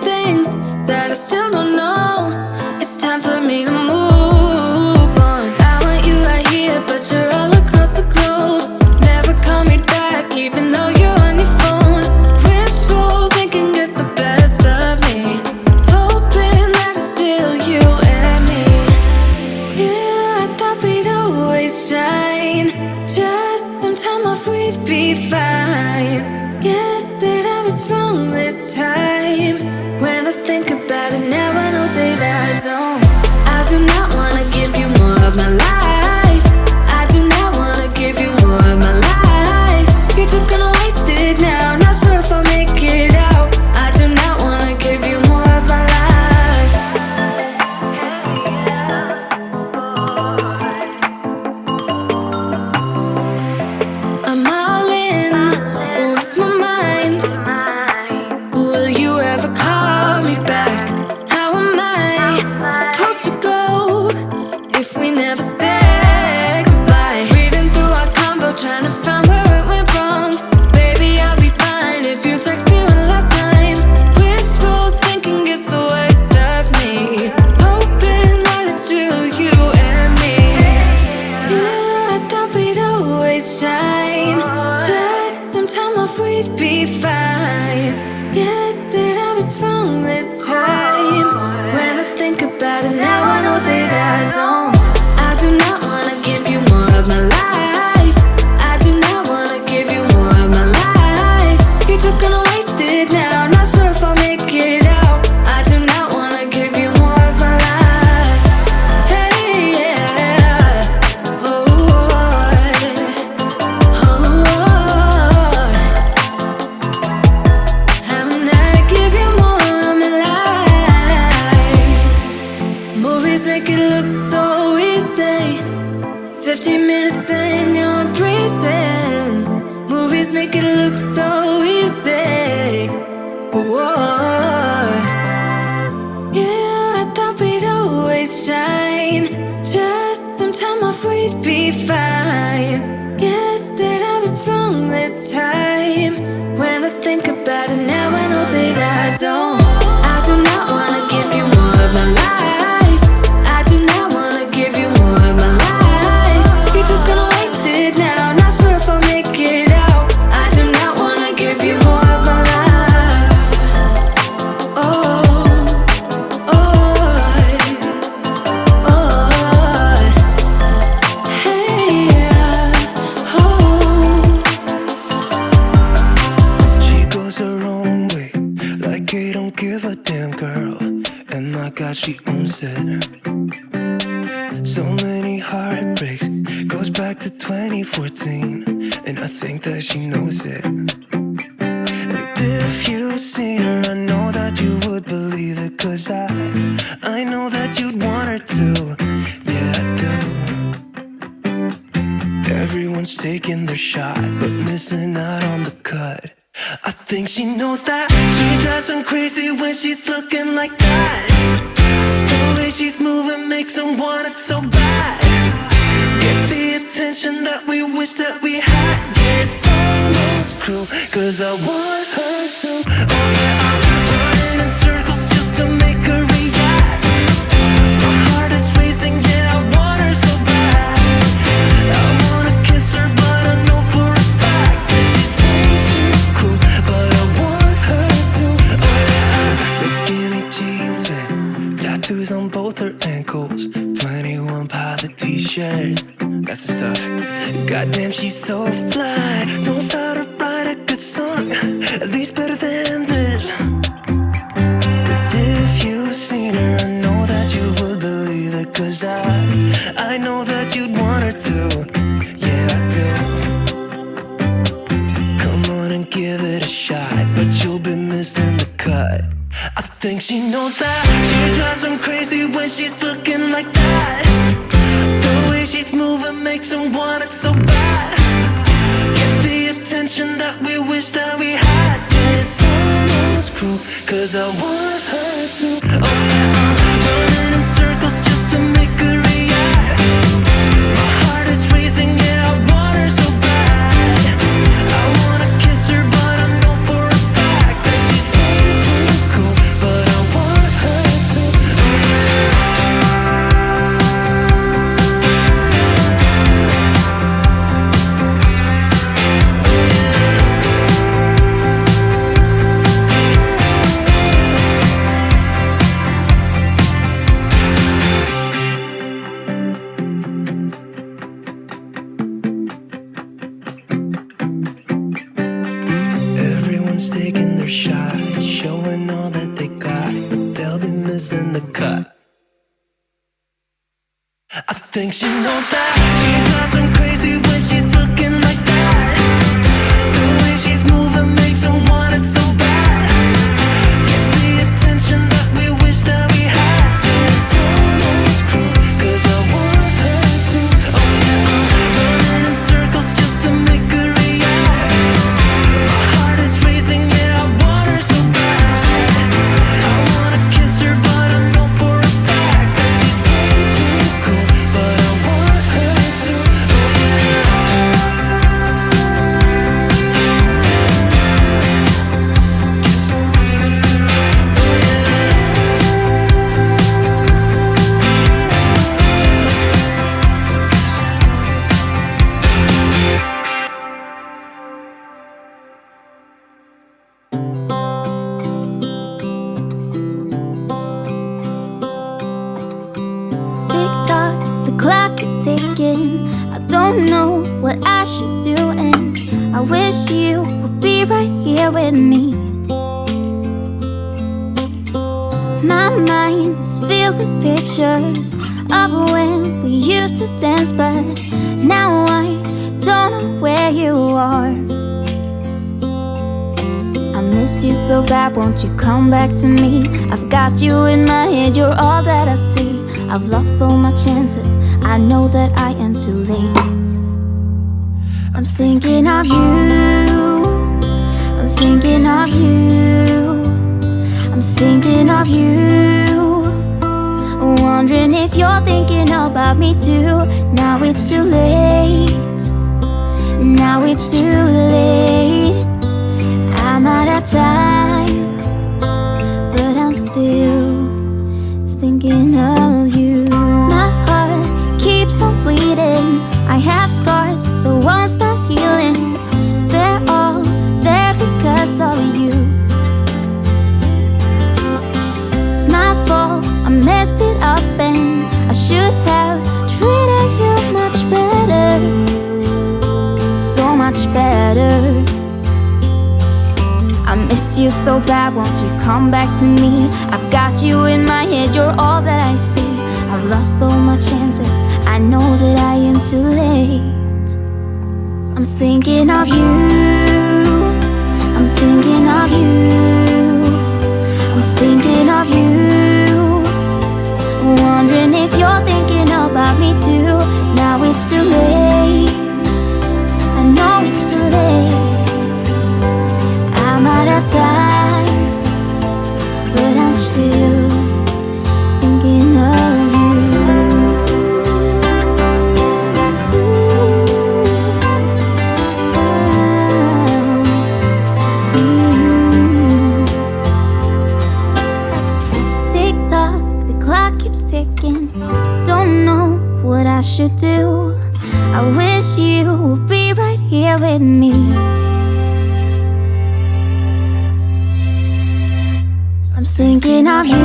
things that I still don't know. It's time for me to move on. I want you right here, but you're all across the globe. Never call me back, even though you're on your phone. Wishful thinking gets the best of me, hoping that it's still you and me. Yeah, I thought we'd always shine. Just some time off, we'd be fine. Guess that I was wrong this time. When I think about it now, I know that I don't. I do not wanna give you more of my life. I do not wanna give you more of my life. You're just gonna waste it now, not sure if I'll make it out. I do not wanna give you more of my life. I'm all in with my mind. Will you ever call me back? How am I supposed to go if we never said goodbye? Reading through our convo, trying to find where it went wrong. Baby, I'll be fine if you text me one last time. Wishful thinking gets the worst of me, hoping that it's still you and me. Yeah, I thought we'd always shine. Just some time off, we'd be fine. Guess that I was wrong this time. When I think about it now, I know that I don't. I do not wanna give you more of my life. I do not wanna give you more of my life. You're just gonna waste it now, not sure if I'll make it out. I do not wanna give you more of my life. Hey, yeah. Oh, I'm not give you more of my life. Movies make it look so easy. 15 minutes then you're breezing. Movies make it look so easy. Whoa. Yeah, I thought we'd always shine. Just some time off, we'd be fine. Guess that I was wrong this time. When I think about it now, I know that I don't. I do not wanna give you more of my life. I do not wanna give you more of my life. You're just gonna waste it now, not sure if I'll make it out. I do not wanna give you more of my life. Oh, oh, oh. Hey, yeah. Oh. She goes her own way, like he don't give a damn, girl. And my God, she owns it. So many heartbreaks, goes back to 2014, and I think that she knows it. And if you've seen her, I know that you would believe it, 'cause I know that you'd want her to. Yeah, I do. Everyone's taking their shot, but missing out on the cut. I think she knows that. She drives them crazy when she's looking like that. The way she's moving makes them want it so bad. Gets the attention that we wish that we had. Yeah, it's almost cruel, 'cause I want her to. Oh yeah, I'm running in circles just to make her react. My heart is racing, yeah, I want her so bad. I wanna kiss her, but I know for a fact that she's way too cool. But I want her to. Oh yeah, ripped skinny jeans and tattoos on both her ankles. 21 pilot t-shirt, that's the stuff. Goddamn, she's so fly. Knows how to write a good song, at least better than this. 'Cause if you've seen her, I know that you would believe it. 'Cause I know that you'd want her to. Yeah, I do. Come on and give it a shot, but you'll be missing the cut. I think she knows that. She drives them crazy when she's looking like that. The way she's moving makes them want it so bad. Gets the attention that we wish that we had. Yeah, it's almost cruel, 'cause I want her to. Oh yeah, I'm running in circles just to make her react. My heart is racing, yeah, I want her so bad. I wanna kiss her, but I know for a fact that she's way too cool. But is in the cut. I think she knows that she drives him crazy when she's looking like that. The way she's moving makes him want it so bad. Gets the attention that we wish that we had. Yeah, it's almost cruel, 'cause I want her to. Oh yeah, I'm running in circles just to make her react. My heart is racing, yeah, I want her so bad. I wanna kiss her, but I know for a fact that she's way too cool. But I want her to. Oh yeah. Guess I want her to. Oh yeah. Guess I want her to. Tick tock, the clock keeps ticking. I don't know what I should do, and I wish you would be right here with me. My mind is filled with pictures of when we used to dance, but now I don't know where you are. I miss you so bad, won't you come back to me? I've got you in my head, you're all that I see. I've lost all my chances, I know that I am too late. I'm thinking of you, I'm thinking of you, I'm thinking of you. Wondering if you're thinking about me too. Now it's too late, now it's too late. I'm out of time, but I'm still thinking of you. My heart keeps on bleeding. I have scars, the ones not healing. They're all there because of you. It's my fault, I messed it up, and I should have treated you much better, so much better. I miss you so bad, won't you come back to me? I've got you in my head, you're all that I see. I've lost all my chances, I know that I am too late. I'm thinking of you, I'm thinking of you, I'm thinking of you. Wondering if you're thinking about me too. Now it's too late, I know it's too late. I'm out of time, but I'm still thinking of you. Tick tock, the clock keeps ticking. Don't know what I should do. I wish you would be right here with me. I'm thinking of you,